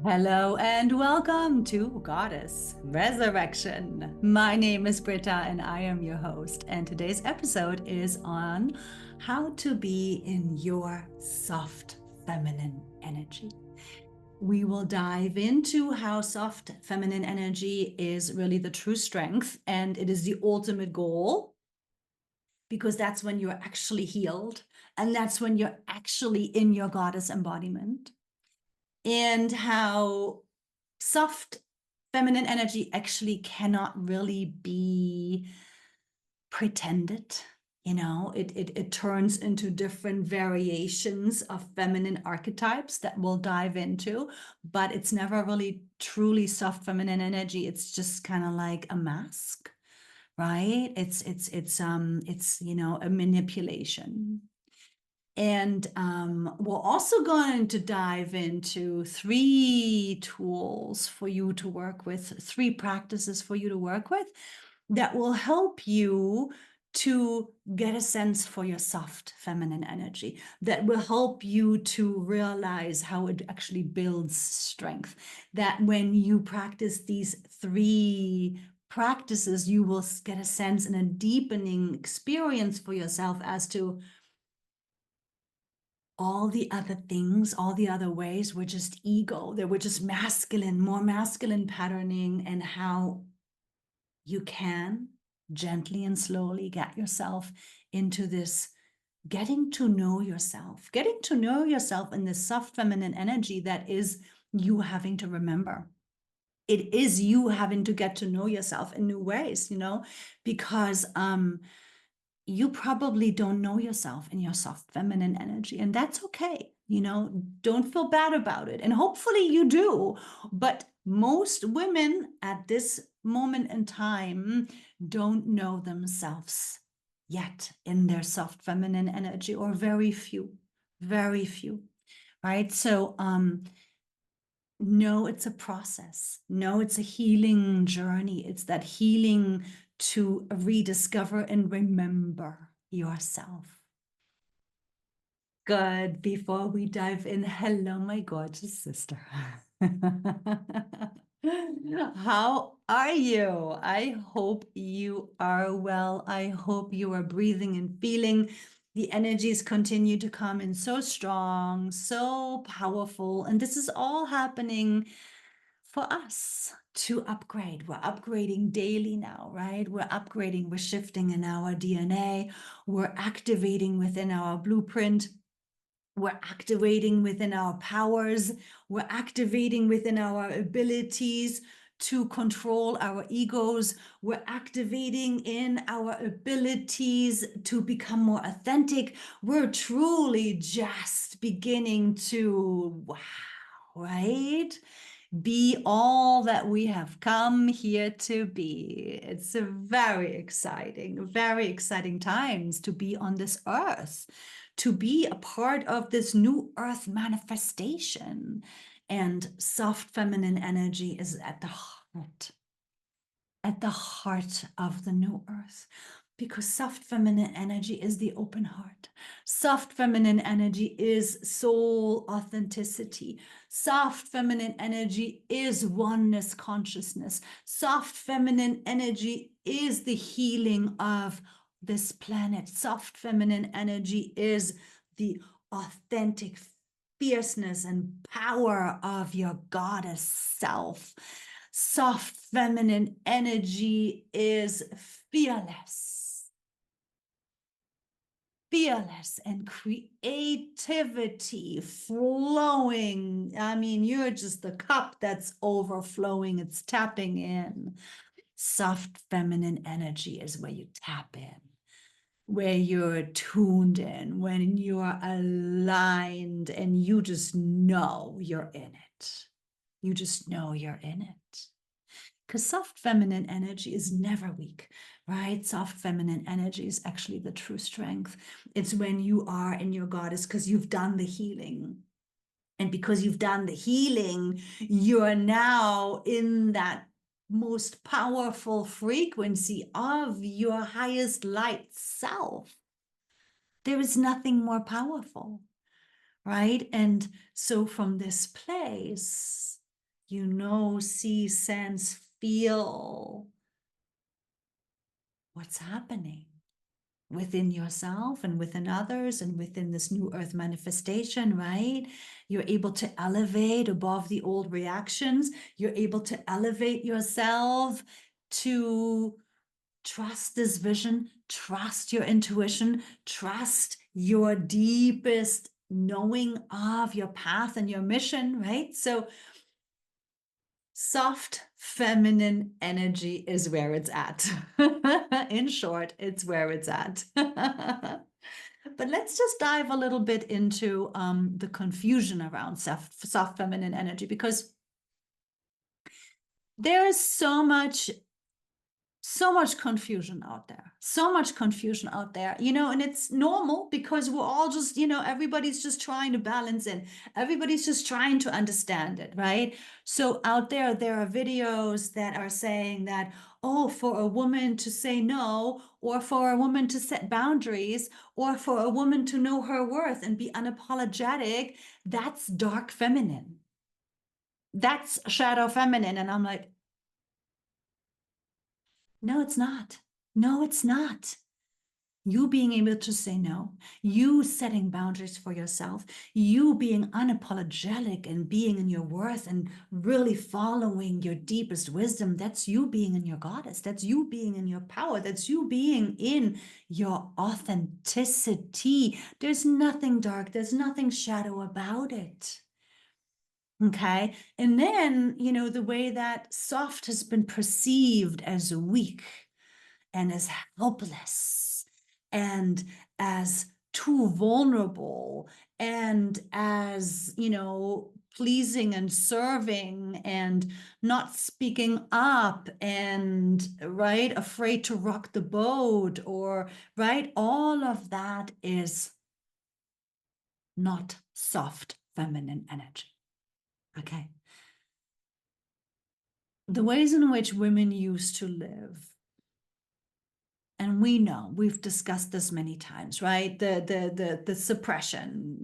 Hello and welcome to Goddess Resurrection. My name is Britta and I am your host. And today's episode is on how to be in your soft feminine energy. We will dive into how soft feminine energy is really the true strength and it is the ultimate goal, because that's when you're actually healed and that's when you're actually in your goddess embodiment. And how soft feminine energy actually cannot really be pretended. It turns into different variations of feminine archetypes that we'll dive into, but it's never really truly soft feminine energy. It's just kind of like a mask, right? It's a manipulation. And we're also going to dive into 3 tools for you to work with, 3 practices for you to work with that will help you to get a sense for your soft feminine energy, that will help you to realize how it actually builds strength, that when you practice these 3 practices, you will get a sense and a deepening experience for yourself as to all the other things, all the other ways were just ego. They were just masculine, more masculine patterning, and how you can gently and slowly get yourself into this getting to know yourself in this soft feminine energy that is you having to remember. It is you having to get to know yourself in new ways, because you probably don't know yourself in your soft feminine energy, and that's okay. Don't feel bad about it. And hopefully you do. But most women at this moment in time don't know themselves yet in their soft feminine energy, or very few, right? So, no, it's a process. No, it's a healing journey. It's that healing to rediscover and remember yourself. Good. Before we dive in, hello, my gorgeous sister. How are you? I hope you are well. I hope you are breathing and feeling. The energies continue to come in so strong, so powerful. And this is all happening for us to upgrade. We're upgrading daily now, right? We're upgrading, we're shifting in our DNA, we're activating within our blueprint, we're activating within our powers, we're activating within our abilities to control our egos, we're activating in our abilities to become more authentic. We're truly just beginning to, wow, right? Be all that we have come here to be. It's a very exciting times to be on this earth, to be a part of this new earth manifestation. And soft feminine energy is at the heart of the new earth, because soft feminine energy is the open heart. Soft feminine energy is soul authenticity. Soft feminine energy is oneness consciousness. Soft feminine energy is the healing of this planet. Soft feminine energy is the authentic fierceness and power of your goddess self. Soft feminine energy is fearless and creativity flowing. I mean, you're just the cup that's overflowing. It's tapping in. Soft feminine energy is where you tap in, where you're tuned in, when you're aligned and you just know you're in it. You just know you're in it. Because soft feminine energy is never weak, right? Soft feminine energy is actually the true strength. It's when you are in your goddess because you've done the healing. And because you've done the healing, you're now in that most powerful frequency of your highest light self. There is nothing more powerful, right? And so from this place, you know, see, sense, feel what's happening within yourself and within others and within this new earth manifestation, right? You're able to elevate above the old reactions. You're able to elevate yourself to trust this vision, trust your intuition, trust your deepest knowing of your path and your mission, right? So soft feminine energy is where it's at. In short, it's where it's at. But let's just dive a little bit into the confusion around soft feminine energy, because there is so much confusion out there, you know, and it's normal because we're all just, you know, everybody's just trying to balance in, everybody's just trying to understand it, right? So out there, there are videos that are saying that, oh, for a woman to say no, or for a woman to set boundaries, or for a woman to know her worth and be unapologetic, that's dark feminine. That's shadow feminine. And I'm like, no, it's not. No, it's not. You being able to say no, you setting boundaries for yourself, you being unapologetic and being in your worth and really following your deepest wisdom, that's you being in your goddess, that's you being in your power, that's you being in your authenticity. There's nothing dark, there's nothing shadow about it. Okay. And then, you know, the way that soft has been perceived as weak and as helpless and as too vulnerable and as, you know, pleasing and serving and not speaking up and, right, afraid to rock the boat, or, right, all of that is not soft feminine energy. Okay. The ways in which women used to live, and we know, we've discussed this many times, right? The suppression.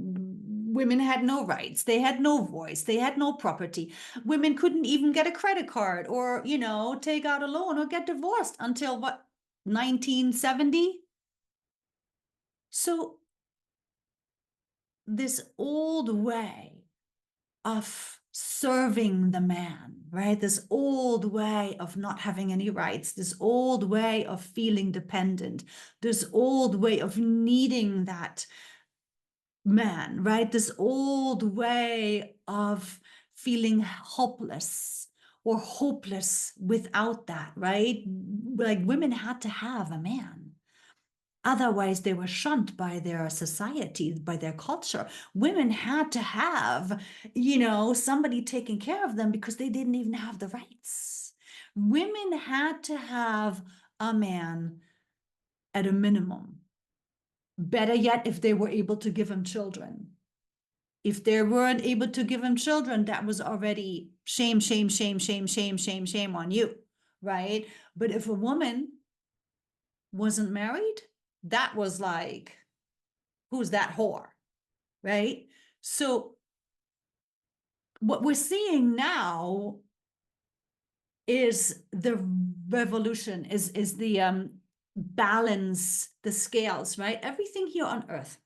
Women had no rights, they had no voice, they had no property. Women couldn't even get a credit card or, you know, take out a loan or get divorced until what, 1970? So this old way of serving the man, right? This old way of not having any rights, this old way of feeling dependent, this old way of needing that man, right? This old way of feeling helpless or hopeless without that, right? Like women had to have a man. Otherwise, they were shunned by their society, by their culture. Women had to have, you know, somebody taking care of them because they didn't even have the rights. Women had to have a man at a minimum. Better yet, if they were able to give him children. If they weren't able to give him children, that was already shame, shame, shame, shame, shame, shame, shame on you, right? But if a woman wasn't married, that was like, who's that whore, right? So what we're seeing now is the revolution, is the balance, the scales, right? Everything here on earth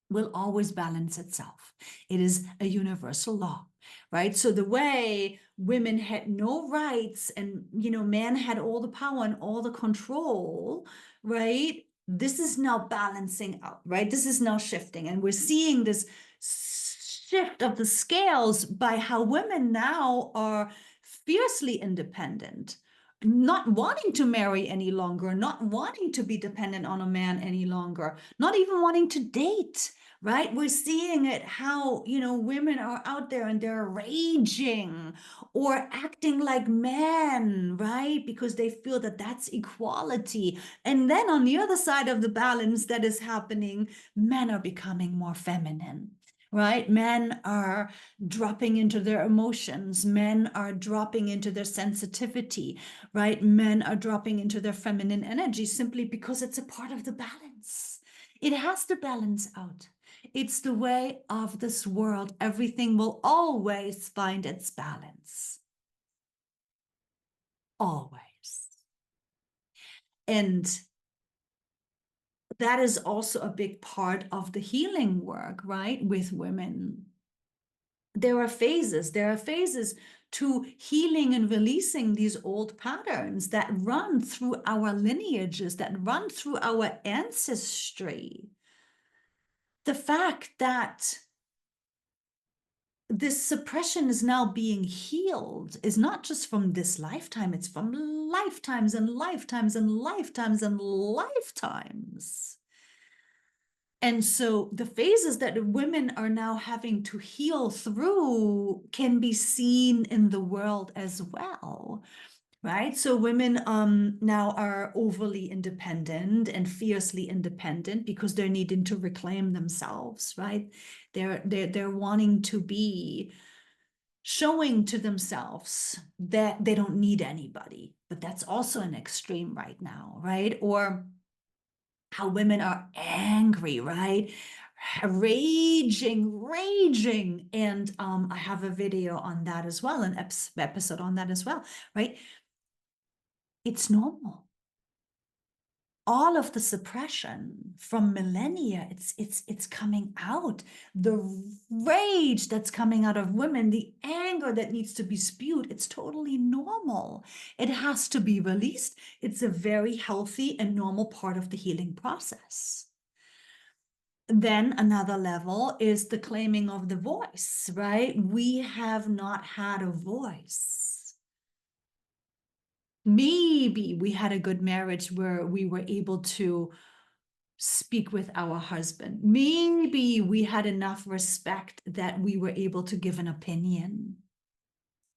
will always balance itself. It is a universal law, right? So the way women had no rights and, you know, man had all the power and all the control, right? This is now balancing out, right? This is now shifting. And we're seeing this shift of the scales by how women now are fiercely independent, not wanting to marry any longer, not wanting to be dependent on a man any longer, not even wanting to date, right? We're seeing it how, you know, women are out there and they're raging or acting like men, right? Because they feel that that's equality. And then on the other side of the balance that is happening, men are becoming more feminine. Right? Men are dropping into their emotions. Men are dropping into their sensitivity, right? Men are dropping into their feminine energy simply because it's a part of the balance. It has to balance out. It's the way of this world. Everything will always find its balance. Always. And that is also a big part of the healing work, right? With women. There are phases. There are phases to healing and releasing these old patterns that run through our lineages, that run through our ancestry. The fact that this suppression is now being healed is not just from this lifetime, it's from lifetimes and lifetimes and lifetimes and lifetimes. And so the phases that women are now having to heal through can be seen in the world as well, right? So women now are overly independent and fiercely independent because they're needing to reclaim themselves, right? They're wanting to be showing to themselves that they don't need anybody, but that's also an extreme right now, right? Or how women are angry, right? Raging. And I have a video on that as well, an episode on that as well, right? It's normal. All of the suppression from millennia, it's coming out. The rage that's coming out of women, the anger that needs to be spewed, it's totally normal. It has to be released. It's a very healthy and normal part of the healing process. Then another level is the claiming of the voice, right? We have not had a voice. Maybe we had a good marriage where we were able to speak with our husband. Maybe we had enough respect that we were able to give an opinion.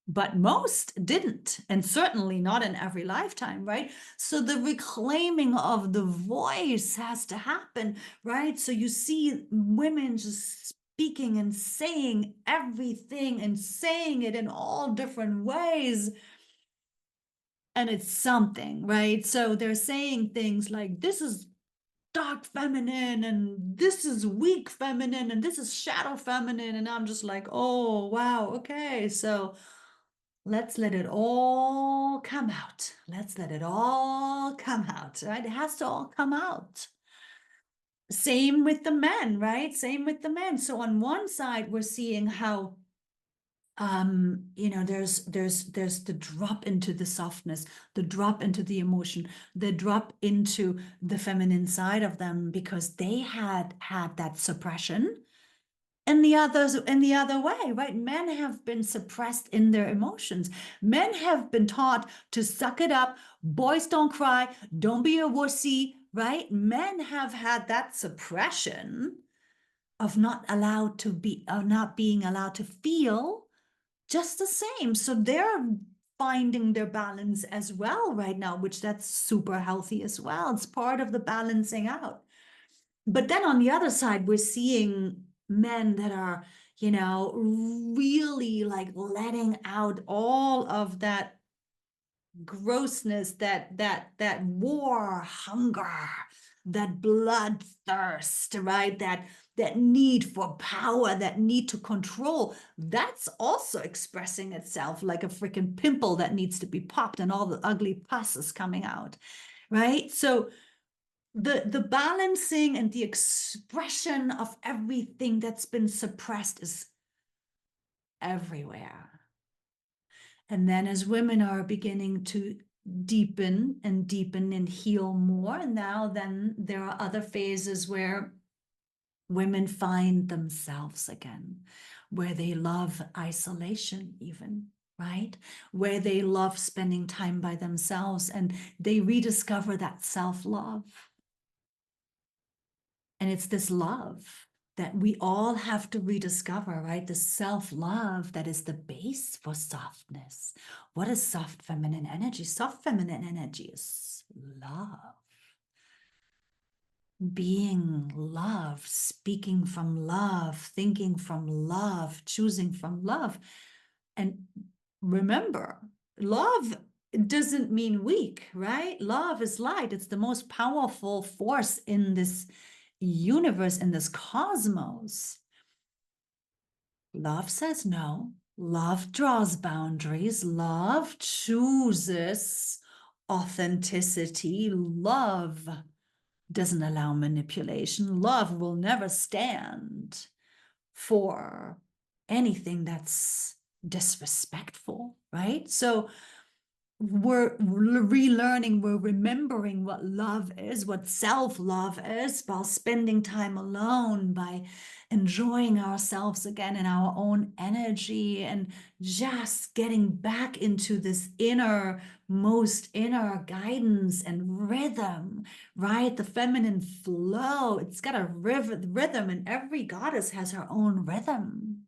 But most didn't, and certainly not in every lifetime, right? So the reclaiming of the voice has to happen, right? So you see women just speaking and saying everything and saying it in all different ways. And it's something, right? So they're saying things like, this is dark feminine, and this is weak feminine, and this is shadow feminine. And I'm just like, oh, wow, okay. So let's let it all come out. Let's let it all come out, right? It has to all come out. Same with the men, right? Same with the men. So on one side, we're seeing how there's the drop into the softness, the drop into the emotion, the drop into the feminine side of them because they had that suppression. And the other way, right? Men have been suppressed in their emotions. Men have been taught to suck it up. Boys don't cry. Don't be a wussy, right? Men have had that suppression of not being allowed to feel just the same. So they're finding their balance as well right now, which that's super healthy as well. It's part of the balancing out. But then on the other side, we're seeing men that are, really like letting out all of that grossness, that war hunger, that bloodthirst, right? That need for power, that need to control, that's also expressing itself like a freaking pimple that needs to be popped and all the ugly pus is coming out, right? So the balancing and the expression of everything that's been suppressed is everywhere. And then as women are beginning to deepen and heal more, now then there are other phases where women find themselves again, where they love isolation even, right? Where they love spending time by themselves and they rediscover that self-love. And it's this love that we all have to rediscover, right? The self-love that is the base for softness. What is soft feminine energy? Soft feminine energy is love. Being love, speaking from love, thinking from love, choosing from love. And remember, love doesn't mean weak, right? Love is light. It's the most powerful force in this universe, in this cosmos, love says no. Love draws boundaries. Love chooses authenticity. Love doesn't allow manipulation. Love will never stand for anything that's disrespectful, right? So we're relearning, we're remembering what love is, what self-love is, while spending time alone, by enjoying ourselves again in our own energy, and just getting back into this most inner guidance and rhythm, right? The feminine flow, it's got a rhythm, and every goddess has her own rhythm.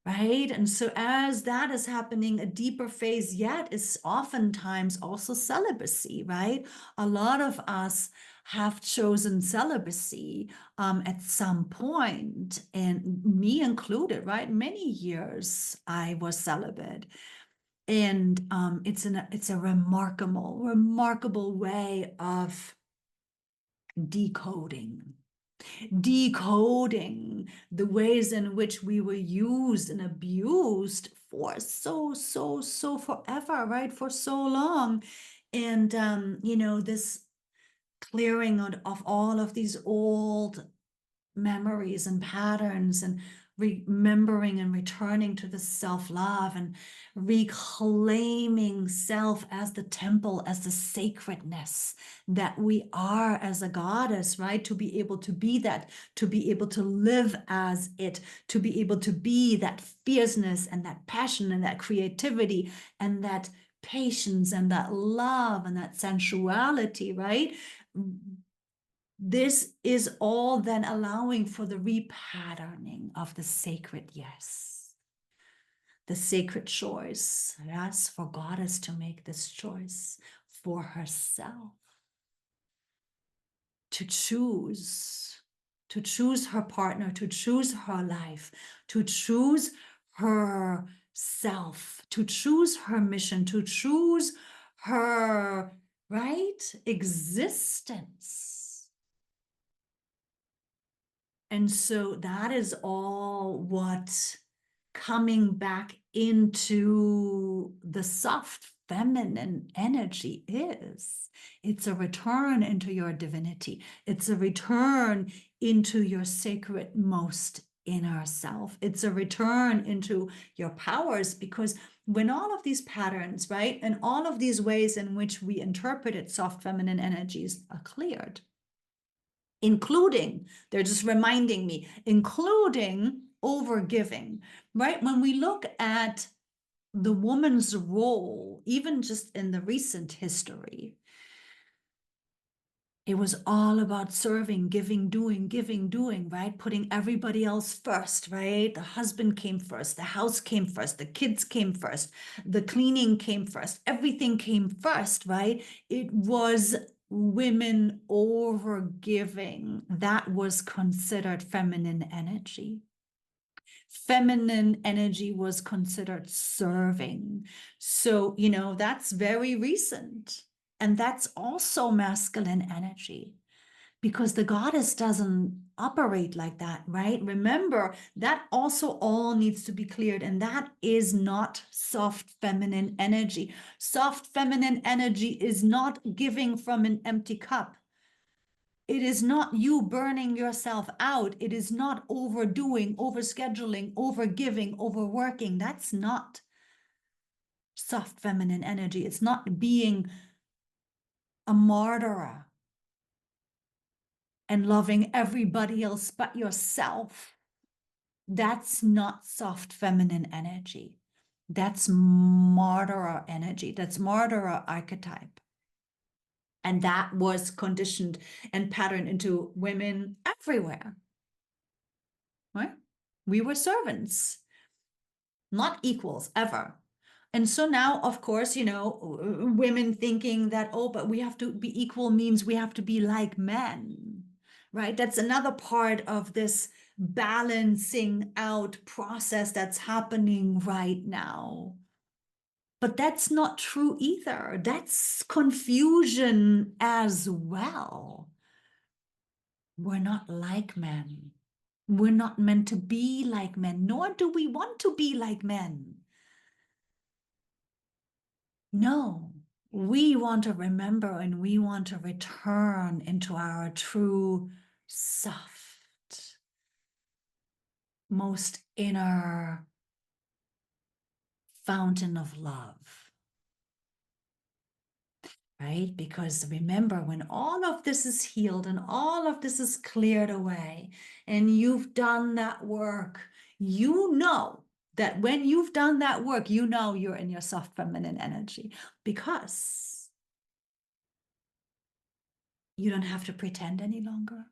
Right. And so, as that is happening, a deeper phase yet is oftentimes also celibacy, right? A lot of us have chosen celibacy at some point, and me included, right? Many years I was celibate. And it's a remarkable way of decoding the ways in which we were used and abused for so forever, right? For so long. And, this clearing of all of these old memories and patterns, and remembering and returning to the self-love, and reclaiming self as the temple, as the sacredness that we are as a goddess, right? To be able to be that, to be able to live as it, to be able to be that fierceness and that passion and that creativity and that patience and that love and that sensuality, right? This is all then allowing for the repatterning of the sacred yes, the sacred choice. Yes, for goddess to make this choice for herself, to choose her partner, to choose her life, to choose herself, to choose her mission, to choose her, right, existence. And so that is all what coming back into the soft feminine energy is. It's a return into your divinity. It's a return into your sacred most inner self. It's a return into your powers, because when all of these patterns, right, and all of these ways in which we interpreted soft feminine energies are cleared, including, they're just reminding me, including overgiving, right? When we look at the woman's role, even just in the recent history, it was all about serving, giving, doing, right? Putting everybody else first, right? The husband came first, the house came first, the kids came first, the cleaning came first, everything came first, right? It was women over giving. That was considered feminine energy. Feminine energy was considered serving. So, that's very recent. And that's also masculine energy, because the goddess doesn't operate like that, right? Remember, that also all needs to be cleared, and that is not soft feminine energy. Soft feminine energy is not giving from an empty cup. It is not you burning yourself out. It is not overdoing, overscheduling, overgiving, overworking. That's not soft feminine energy. It's not being a martyr and loving everybody else but yourself. That's not soft feminine energy. That's martyr energy. That's martyr archetype. And that was conditioned and patterned into women everywhere, right? We were servants, not equals ever. And so now, of course, women thinking that, oh, but we have to be equal means we have to be like men, right? That's another part of this balancing out process that's happening right now. But that's not true either. That's confusion as well. We're not like men. We're not meant to be like men, nor do we want to be like men. No, we want to remember and we want to return into our true, soft, most inner fountain of love, right? Because remember, when all of this is healed and all of this is cleared away, and you've done that work, you know that when you've done that work, you know you're in your soft feminine energy because you don't have to pretend any longer.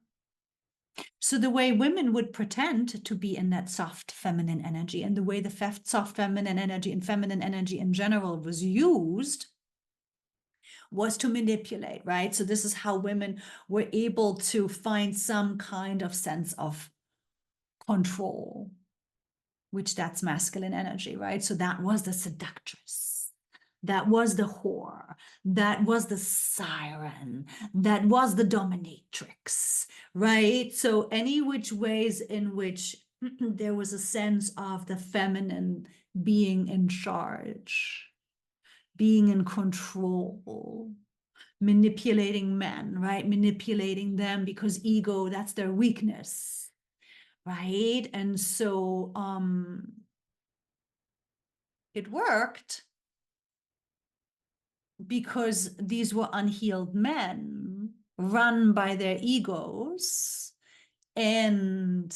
So the way women would pretend to be in that soft feminine energy and the way the soft feminine energy and feminine energy in general was used was to manipulate, right? So this is how women were able to find some kind of sense of control, which that's masculine energy, right? So that was the seductress. That was the whore. That was the siren. That was the dominatrix, right? So any which ways in which there was a sense of the feminine being in charge, being in control, manipulating men, right? Manipulating them because ego, that's their weakness, right? And so it worked because these were unhealed men run by their egos and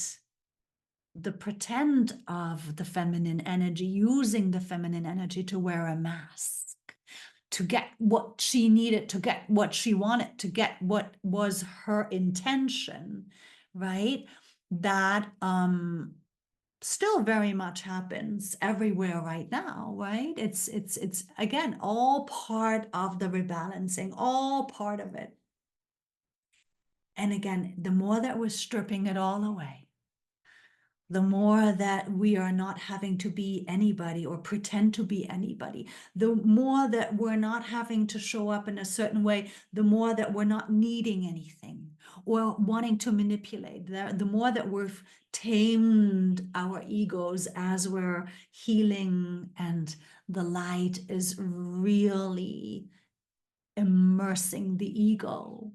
the pretend of the feminine energy, using the feminine energy to wear a mask, to get what she needed, to get what she wanted, to get what was her intention, right? That still very much happens everywhere right now, right? It's again all part of the rebalancing, all part of it. And again, the more that we're stripping it all away, the more that we are not having to be anybody or pretend to be anybody, the more that we're not having to show up in a certain way, the more that we're not needing anything or wanting to manipulate, the more that we've tamed our egos as we're healing and the light is really immersing the ego,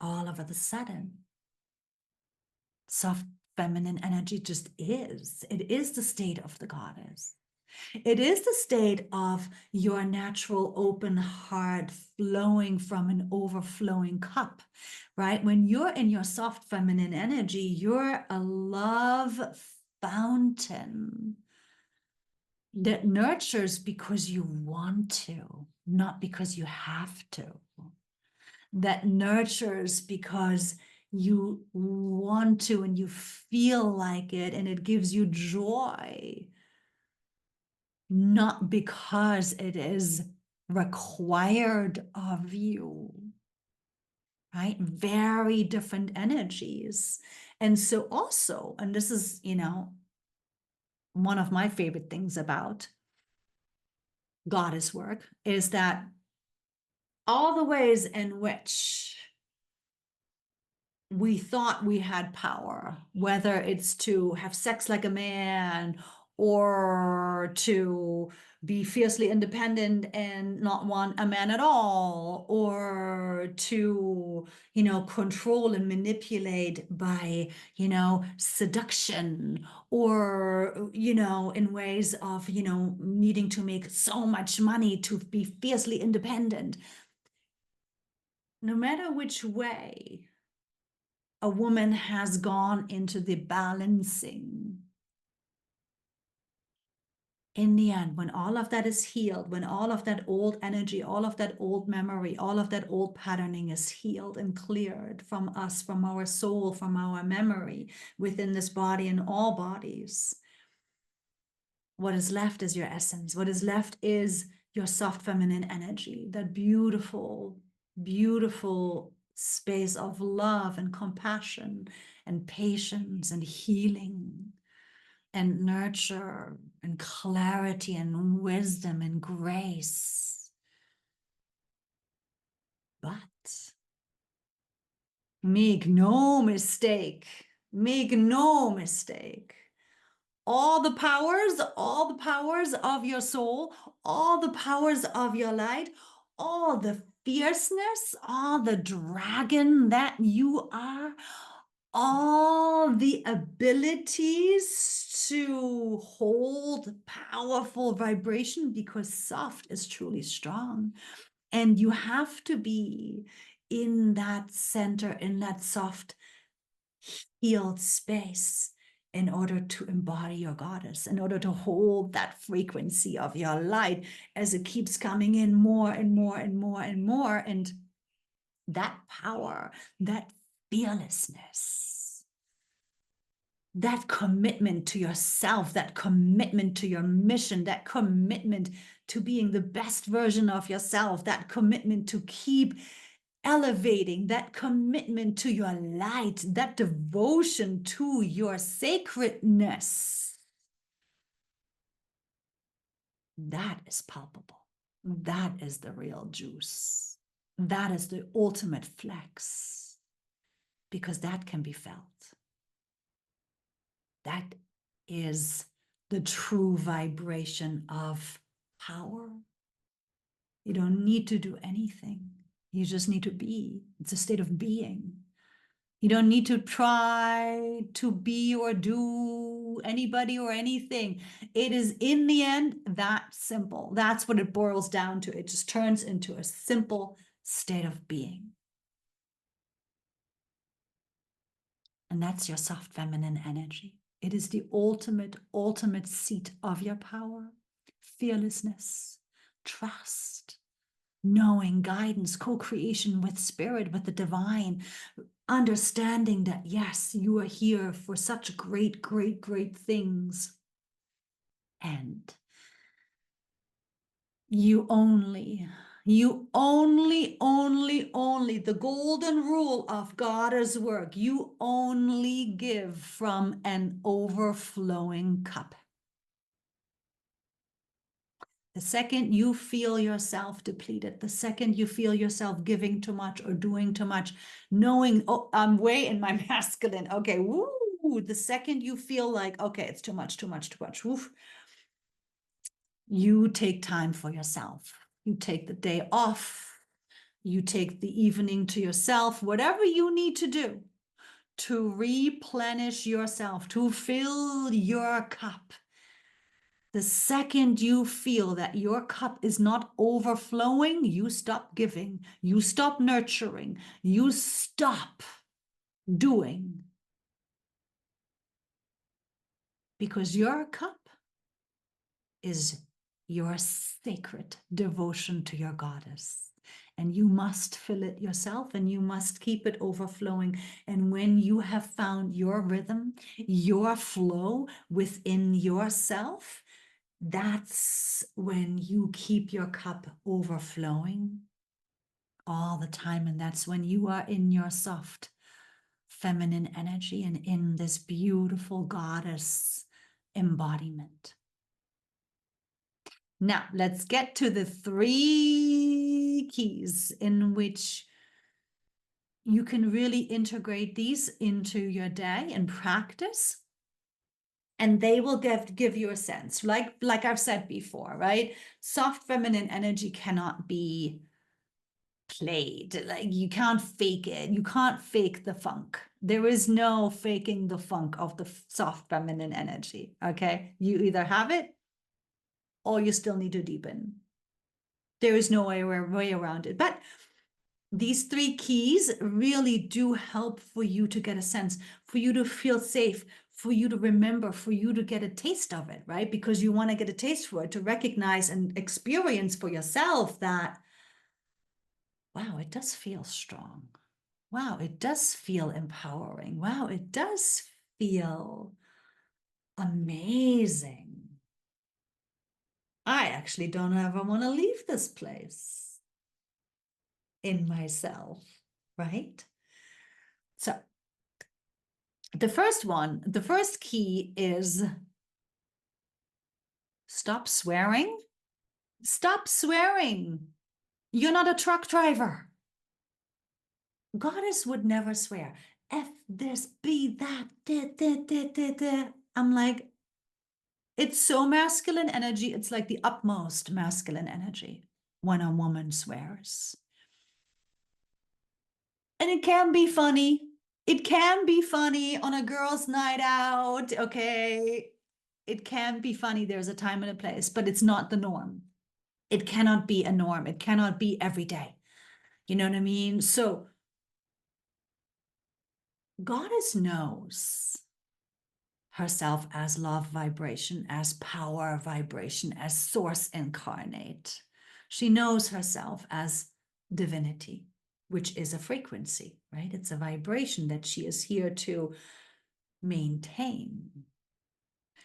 all of a sudden soft feminine energy just is. It is the state of the goddess. It is the state of your natural open heart flowing from an overflowing cup, right? When you're in your soft feminine energy, you're a love fountain that nurtures because you want to, not because you have to. That nurtures because you want to and you feel like it and it gives you joy, not because it is required of you, right? Very different energies. And so also, and this is, one of my favorite things about goddess work is that all the ways in which we thought we had power, whether it's to have sex like a man or to be fiercely independent and not want a man at all, or to, control and manipulate by, seduction, or, in ways of, needing to make so much money to be fiercely independent. No matter which way a woman has gone into the balancing. In the end, when all of that is healed, when all of that old energy, all of that old memory, all of that old patterning is healed and cleared from us, from our soul, from our memory within this body and all bodies, what is left is your essence. What is left is your soft feminine energy, that beautiful, beautiful space of love and compassion and patience and healing and nurture and clarity and wisdom and grace. But Make no mistake. Make no mistake. All the powers of your soul, all the powers of your light, all the fierceness, all the dragon that you are, all the abilities to hold powerful vibration, because soft is truly strong. And you have to be in that center, in that soft, healed space in order to embody your goddess, in order to hold that frequency of your light as it keeps coming in more and more and more and more. And that power, that fearlessness, that commitment to yourself, that commitment to your mission, that commitment to being the best version of yourself, that commitment to keep elevating, that commitment to your light, that devotion to your sacredness, that is palpable. That is the real juice. That is the ultimate flex, because that can be felt. That is the true vibration of power. You don't need to do anything. You just need to be. It's a state of being. You don't need to try to be or do anybody or anything. It is, in the end, that simple. That's what it boils down to. It just turns into a simple state of being. And that's your soft feminine energy. It is the ultimate seat of your power. Fearlessness, trust, knowing, guidance, co-creation with spirit, with the divine, understanding that, yes, you are here for such great, great, great things. And you only, the golden rule of Goddess work, you only give from an overflowing cup. The second you feel yourself depleted, the second you feel yourself giving too much or doing too much, knowing, oh, I'm way in my masculine. Okay, woo. The second you feel like, okay, it's too much, woof, you take time for yourself. You take the day off. You take the evening to yourself, whatever you need to do to replenish yourself, to fill your cup. The second you feel that your cup is not overflowing, you stop giving, you stop nurturing, you stop doing. Because your cup is your sacred devotion to your goddess. And you must fill it yourself, and you must keep it overflowing. And when you have found your rhythm, your flow within yourself, that's when you keep your cup overflowing all the time. And that's when you are in your soft feminine energy and in this beautiful goddess embodiment. Now, let's get to the 3 keys in which you can really integrate these into your day and practice. And they will give you a sense, like I've said before, right? Soft feminine energy cannot be played. Like, you can't fake it. You can't fake the funk. There is no faking the funk of the soft feminine energy. Okay, you either have it or you still need to deepen. There is no way around it. But these 3 keys really do help for you to get a sense, for you to feel safe, for you to remember, for you to get a taste of it, right? Because you want to get a taste for it, to recognize and experience for yourself that, wow, it does feel strong. Wow, it does feel empowering. Wow, it does feel amazing. I actually don't ever want to leave this place in myself, right? So the first key is stop swearing. Stop swearing. You're not a truck driver. Goddess would never swear. F this, be that, da. I'm like, it's so masculine energy. It's like the utmost masculine energy when a woman swears. And it can be funny. It can be funny on a girl's night out. Okay. It can be funny. There's a time and a place, but it's not the norm. It cannot be a norm. It cannot be every day. You know what I mean? So Goddess knows herself as love vibration, as power vibration, as source incarnate. She knows herself as divinity, which is a frequency, right? It's a vibration that she is here to maintain.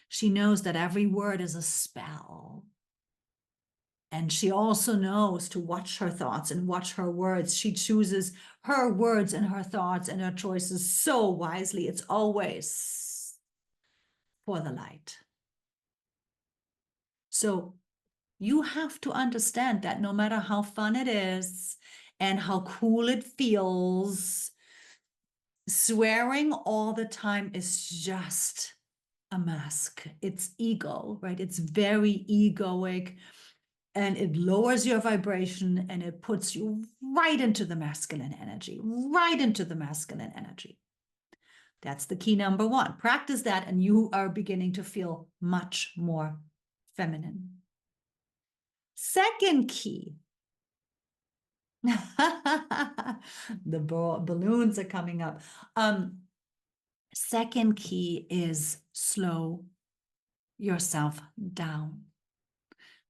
She knows that every word is a spell. And she also knows to watch her thoughts and watch her words. She chooses her words and her thoughts and her choices so wisely. It's always for the light. So you have to understand that no matter how fun it is and how cool it feels, swearing all the time is just a mask. It's ego, right? It's very egoic and it lowers your vibration and it puts you right into the masculine energy, right into the masculine energy. That's the key number one. Practice that and you are beginning to feel much more feminine. Second key. The balloons are coming up. Second key is slow yourself down.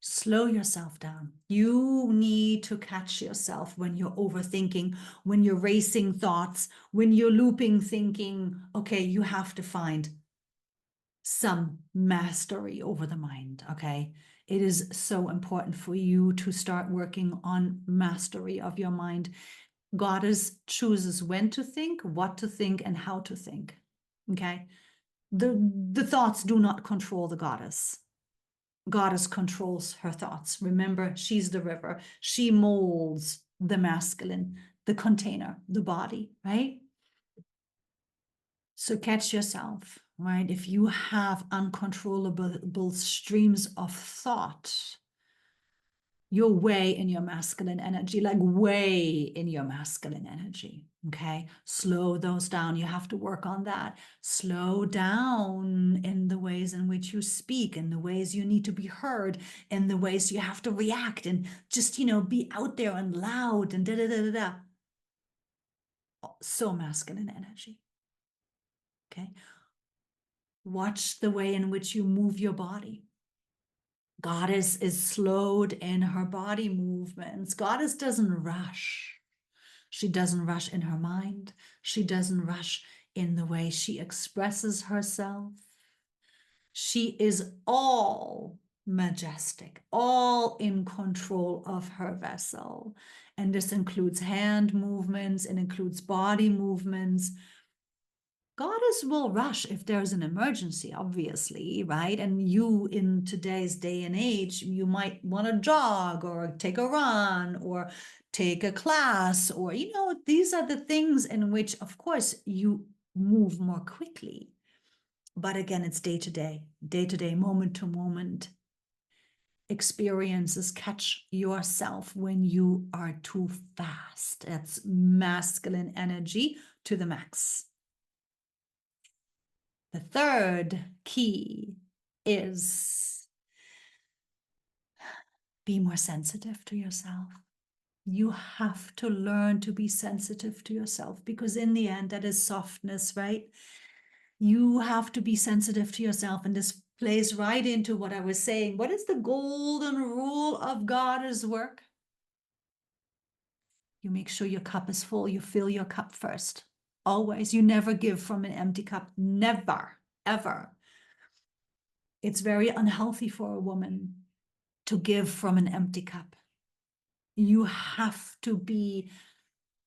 Slow yourself down. You need to catch yourself when you're overthinking, when you're racing thoughts, when you're looping thinking. Okay, you have to find some mastery over the mind. Okay, it is so important for you to start working on mastery of your mind. Goddess chooses when to think, what to think, and how to think. Okay, the thoughts do not control the goddess. Goddess controls her thoughts. Remember, she's the river. She molds the masculine, the container, the body, right? So catch yourself, right? If you have uncontrollable streams of thought, you're way in your masculine energy, like way in your masculine energy. Okay. Slow those down. You have to work on that. Slow down in the ways in which you speak, in the ways you need to be heard, in the ways you have to react and just, be out there and loud and da da da da da. So masculine energy. Okay. Watch the way in which you move your body. Goddess is slowed in her body movements. Goddess doesn't rush. She doesn't rush in her mind. She doesn't rush in the way she expresses herself. She is all majestic, all in control of her vessel. And this includes hand movements, it includes body movements. Goddess will rush if there's an emergency, obviously, right? And you, in today's day and age, you might want to jog or take a run or take a class, or, these are the things in which, of course, you move more quickly. But again, it's day to day, moment to moment experiences. Catch yourself when you are too fast. That's masculine energy to the max. The third key is be more sensitive to yourself. You have to learn to be sensitive to yourself because in the end, that is softness, right? You have to be sensitive to yourself. And this plays right into what I was saying. What is the golden rule of Goddess work? You make sure your cup is full. You fill your cup first. Always. You never give from an empty cup. Never, ever. It's very unhealthy for a woman to give from an empty cup. You have to be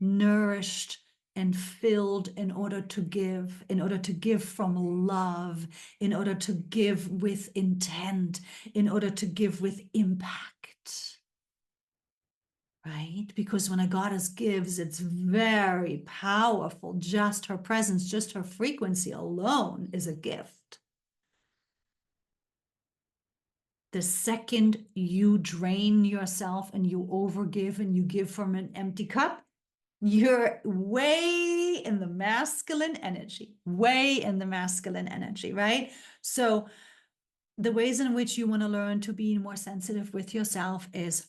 nourished and filled in order to give from love, in order to give with intent, in order to give with impact. right? Because when a goddess gives, it's very powerful. Just her presence, just her frequency alone is a gift. The second you drain yourself and you overgive and you give from an empty cup, you're way in the masculine energy, right? So the ways in which you want to learn to be more sensitive with yourself is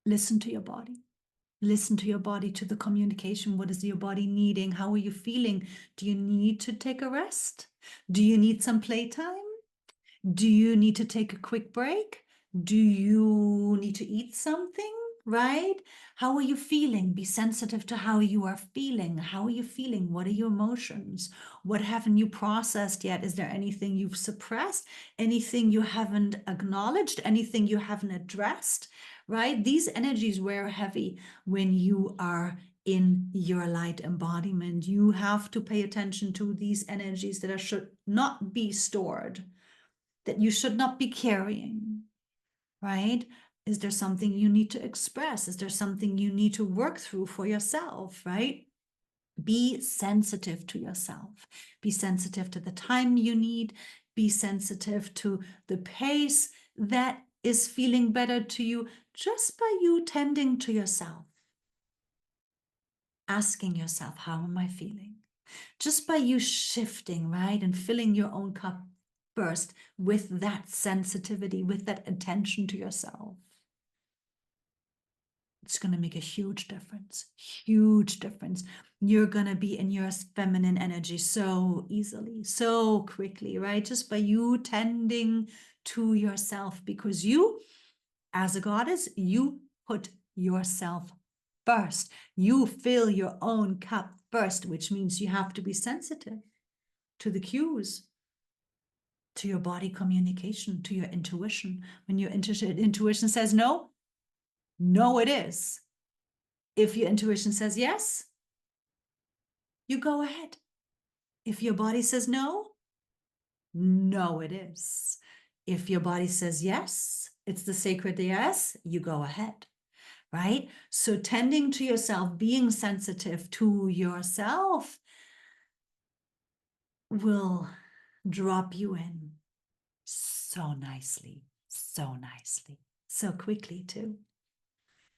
listen to your body. Listen to your body, to the communication. What is your body needing? How are you feeling? Do you need to take a rest? Do you need some playtime? Do you need to take a quick break? Do you need to eat something? Right? How are you feeling? Be sensitive to how you are feeling. How are you feeling? What are your emotions? What haven't you processed yet? Is there anything you've suppressed? Anything you haven't acknowledged? Anything you haven't addressed? Right? These energies wear heavy when you are in your light embodiment. You have to pay attention to these energies that should not be stored, that you should not be carrying, right? Is there something you need to express? Is there something you need to work through for yourself, right? Be sensitive to yourself. Be sensitive to the time you need. Be sensitive to the pace that is feeling better to you just by you tending to yourself. Asking yourself, how am I feeling? Just by you shifting, right? And filling your own cup first with that sensitivity, with that attention to yourself. It's going to make a huge difference, huge difference. You're going to be in your feminine energy so easily, so quickly, right? Just by you tending to yourself, because you, as a goddess, you put yourself first. You fill your own cup first, which means you have to be sensitive to the cues, to your body communication, to your intuition. When your intuition says no, no, it is. If your intuition says yes, you go ahead. If your body says no, no, it is. If your body says yes, it's the sacred yes, you go ahead, right? So tending to yourself, being sensitive to yourself will drop you in so nicely, so quickly too.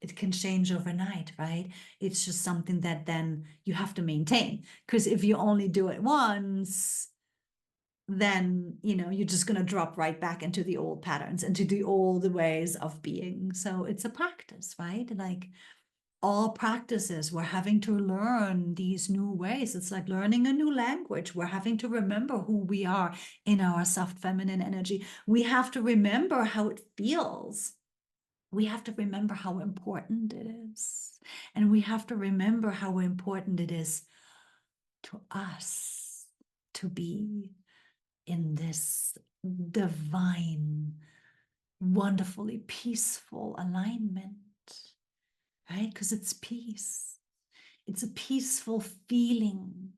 It can change overnight, right? It's just something that then you have to maintain. Because if you only do it once, then, you're just going to drop right back into the old patterns, into the old ways of being. So it's a practice, right? Like all practices, we're having to learn these new ways. It's like learning a new language. We're having to remember who we are in our soft feminine energy. We have to remember how it feels. We have to remember how important it is. And we have to remember how important it is to us to be in this divine, wonderfully peaceful alignment, right? Because it's peace. It's a peaceful feeling.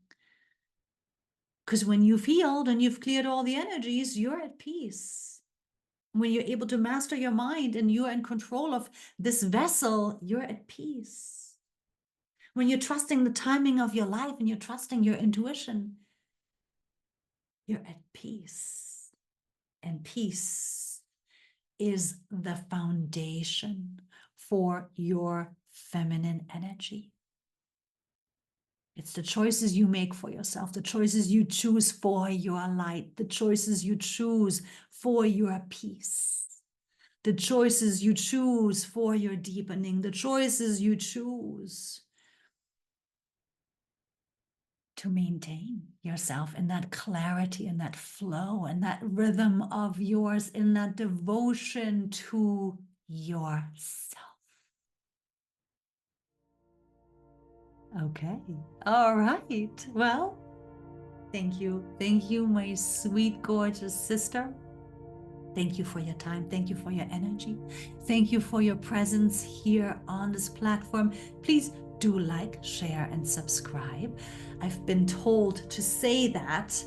Because when you've healed and you've cleared all the energies, you're at peace. When you're able to master your mind and you're in control of this vessel, you're at peace. When you're trusting the timing of your life and you're trusting your intuition, you're at peace. And peace is the foundation for your feminine energy. It's the choices you make for yourself, the choices you choose for your light, the choices you choose for your peace, the choices you choose for your deepening, the choices you choose to maintain yourself in that clarity and that flow and that rhythm of yours, in that devotion to yourself. Okay. All right. Well, thank you. Thank you, my sweet, gorgeous sister. Thank you for your time. Thank you for your energy. Thank you for your presence here on this platform. Please do like, share, and subscribe. I've been told to say that,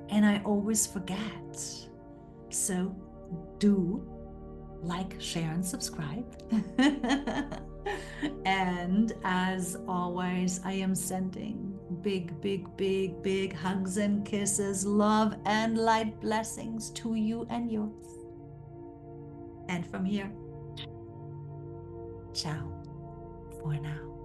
and I always forget. So do like, share, and subscribe. And as always, I am sending big, big, big, big hugs and kisses, love and light blessings to you and yours. And from here, ciao for now.